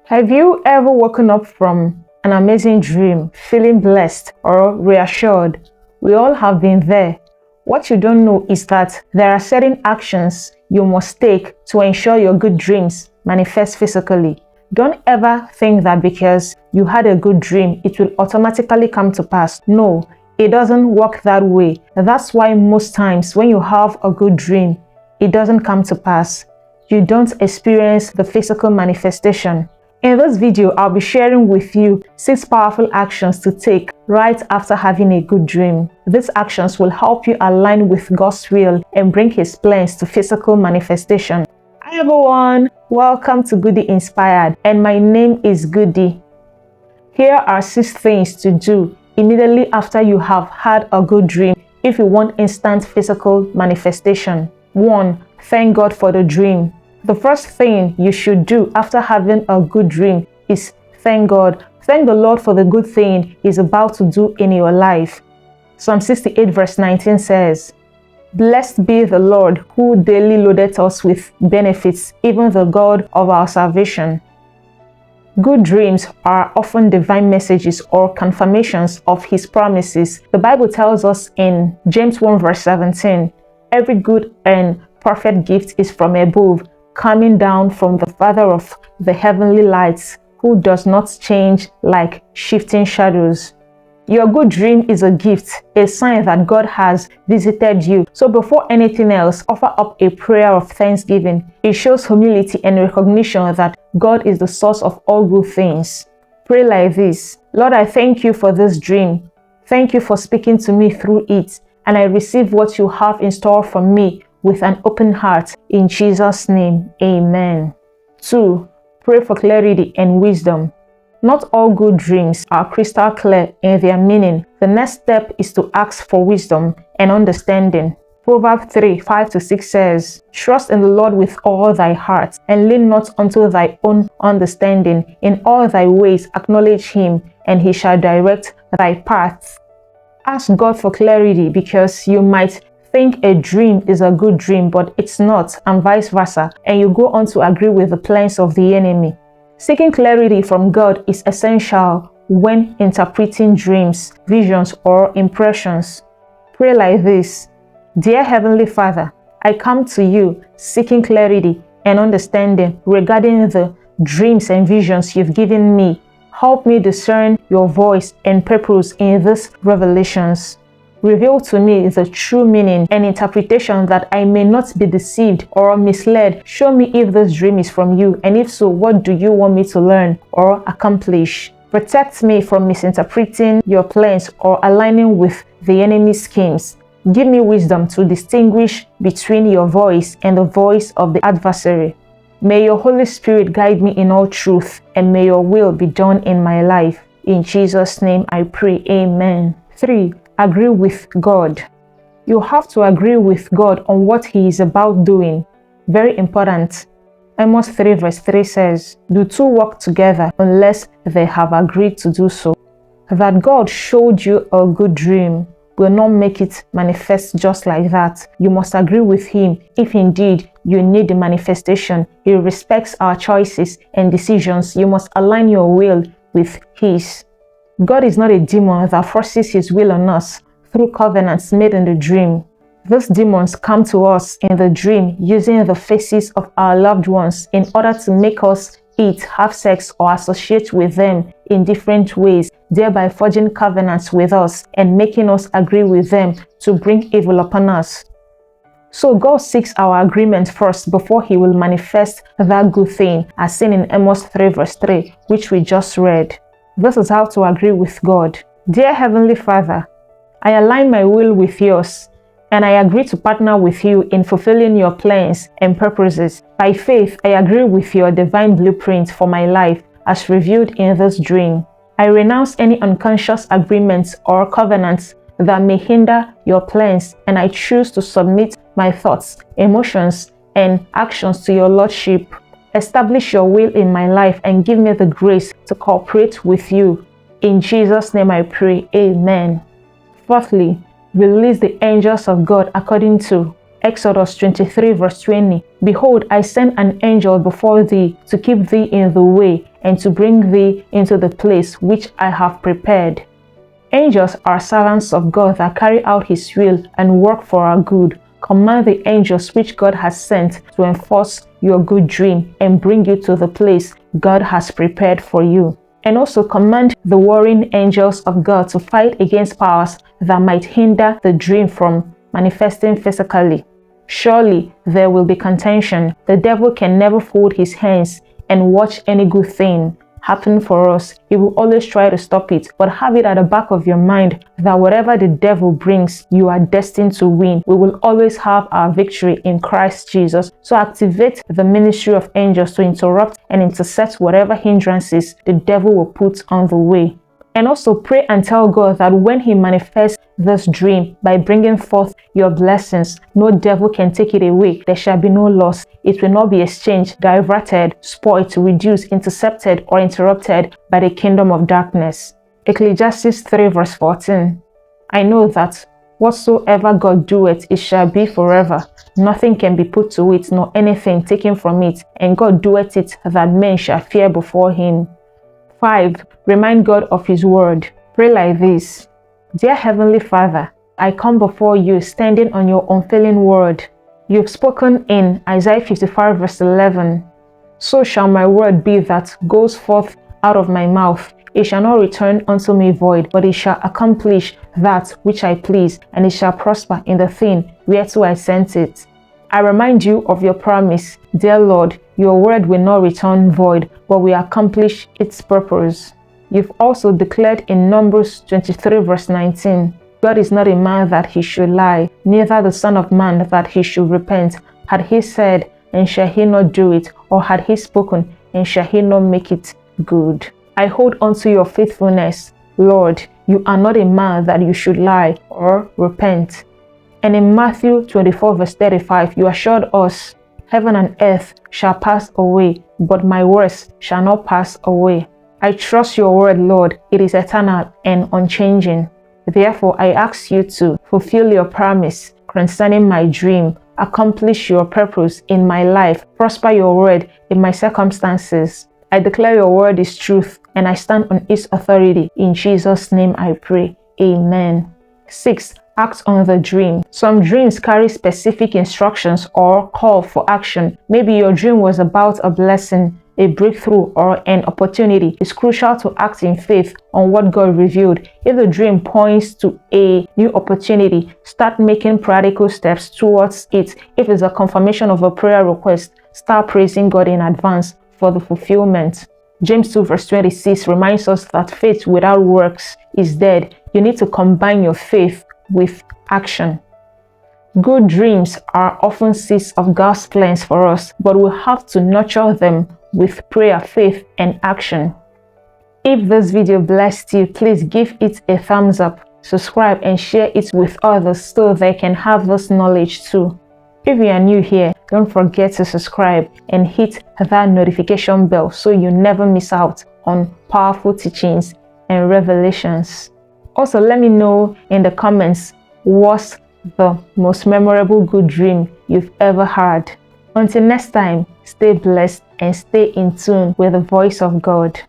Have you ever woken up from an amazing dream, feeling blessed or reassured? We all have been there. What you don't know is that there are certain actions you must take to ensure your good dreams manifest physically. Don't ever think that because you had a good dream, it will automatically come to pass. No, it doesn't work that way. That's why most times when you have a good dream, it doesn't come to pass. You don't experience the physical manifestation. In this video, I'll be sharing with you 6 powerful actions to take right after having a good dream. These actions will help you align with God's will and bring His plans to physical manifestation. Hi everyone, welcome to Goody Inspired, and my name is Goody. Here are 6 things to do immediately after you have had a good dream if you want instant physical manifestation. 1. Thank God for the dream. The first thing you should do after having a good dream is thank God. Thank the Lord for the good thing He's about to do in your life. Psalm 68 verse 19 says, "Blessed be the Lord who daily loadeth us with benefits, even the God of our salvation." Good dreams are often divine messages or confirmations of His promises. The Bible tells us in James 1 verse 17, "Every good and perfect gift is from above, coming down from the Father of the heavenly lights, who does not change like shifting shadows." Your good dream is a gift, a sign that God has visited you. So before anything else, offer up a prayer of thanksgiving. It shows humility and recognition that God is the source of all good things. Pray like this: Lord, I thank you for this dream. Thank you for speaking to me through it, and I receive what you have in store for me with an open heart. In Jesus' name, amen. 2. Pray for clarity and wisdom. Not all good dreams are crystal clear in their meaning. The next step is to ask for wisdom and understanding. Proverbs 3, 5-6 says, "Trust in the Lord with all thy heart, and lean not unto thy own understanding. In all thy ways acknowledge Him, and He shall direct thy paths." Ask God for clarity, because you might think a dream is a good dream, but it's not, and vice versa, and you go on to agree with the plans of the enemy. Seeking clarity from God is essential when interpreting dreams, visions, or impressions. Pray like this: Dear Heavenly Father, I come to you seeking clarity and understanding regarding the dreams and visions you've given me. Help me discern your voice and purpose in these revelations. Reveal to me the true meaning and interpretation, that I may not be deceived or misled. Show me if this dream is from you, and if so, what do you want me to learn or accomplish? Protect me from misinterpreting your plans or aligning with the enemy's schemes. Give me wisdom to distinguish between your voice and the voice of the adversary. May your Holy Spirit guide me in all truth, and may your will be done in my life. In Jesus' name I pray, amen. 3. Agree with God. You have to agree with God on what He is about doing. Very important. Amos 3 verse 3 says, "Do 2 work together unless they have agreed to do so?" That God showed you a good dream will not make it manifest just like that. You must agree with Him if indeed you need the manifestation. He respects our choices and decisions. You must align your will with His. God is not a demon that forces His will on us through covenants made in the dream. These demons come to us in the dream using the faces of our loved ones in order to make us eat, have sex, or associate with them in different ways, thereby forging covenants with us and making us agree with them to bring evil upon us. So God seeks our agreement first before He will manifest that good thing, as seen in Amos 3 verse 3, which we just read. This is how to agree with God. Dear Heavenly Father, I align my will with yours, and I agree to partner with you in fulfilling your plans and purposes. By faith, I agree with your divine blueprint for my life as revealed in this dream. I renounce any unconscious agreements or covenants that may hinder your plans, and I choose to submit my thoughts, emotions, and actions to your Lordship. Establish your will in my life and give me the grace to cooperate with you. In Jesus' name I pray, amen. 4thly, release the angels of God according to Exodus 23 verse 20, Behold, I send an angel before thee to keep thee in the way and to bring thee into the place which I have prepared. Angels are servants of God that carry out His will and work for our good. Command the angels which God has sent to enforce your good dream and bring you to the place God has prepared for you. And also command the warring angels of God to fight against powers that might hinder the dream from manifesting physically. Surely there will be contention. The devil can never fold his hands and watch any good thing happen for us. He will always try to stop it, but have it at the back of your mind that whatever the devil brings, you are destined to win. We will always have our victory in Christ Jesus. So activate the ministry of angels to interrupt and intercept whatever hindrances the devil will put on the way. And also pray and tell God that when He manifests this dream by bringing forth your blessings, no devil can take it away. There shall be no loss. It will not be exchanged, diverted, spoiled, reduced, intercepted, or interrupted by the kingdom of darkness. Ecclesiastes 3 verse 14. I know that whatsoever God doeth, it shall be forever. Nothing can be put to it, nor anything taken from it. And God doeth it, that men shall fear before Him. 5. Remind God of His word. Pray like this. Dear Heavenly Father, I come before you standing on your unfailing word. You've spoken in Isaiah 55 verse 11. So shall my word be that goes forth out of my mouth. It shall not return unto me void, but it shall accomplish that which I please, and it shall prosper in the thing whereto I sent it. I remind you of your promise. Dear Lord, your word will not return void, but will accomplish its purpose. You've also declared in Numbers 23 verse 19, God is not a man that He should lie, neither the Son of Man that He should repent. Had He said, and shall He not do it? Or had He spoken, and shall He not make it good? I hold on to your faithfulness. Lord, you are not a man that you should lie or repent. And in Matthew 24 verse 35, you assured us, heaven and earth shall pass away, but my words shall not pass away. I trust your word, Lord. It is eternal and unchanging. Therefore, I ask you to fulfill your promise concerning my dream, accomplish your purpose in my life, prosper your word in my circumstances. I declare your word is truth, and I stand on its authority. In Jesus' name I pray. Amen. 6. Act on the dream. Some dreams carry specific instructions or call for action. Maybe your dream was about a blessing, a breakthrough, or an opportunity. It's crucial to act in faith on what God revealed. If the dream points to a new opportunity, start making practical steps towards it. If it's a confirmation of a prayer request, start praising God in advance for the fulfillment. James 2 verse 26 reminds us that faith without works is dead. You need to combine your faith with action. Good dreams are often seeds of God's plans for us, but we have to nurture them with prayer, faith, and action. If this video blessed you, please give it a thumbs up, subscribe, and share it with others so they can have this knowledge too. If you are new here, don't forget to subscribe and hit that notification bell so you never miss out on powerful teachings and revelations. Also, let me know in the comments what's the most memorable good dream you've ever had. Until next time, stay blessed and stay in tune with the voice of God.